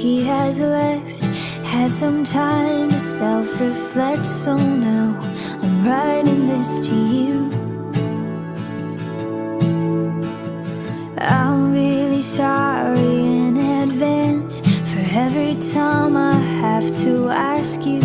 he has left. Had some time to self-reflect, so now I'm writing this to you. I'm really sorry in advance for every time I have to ask you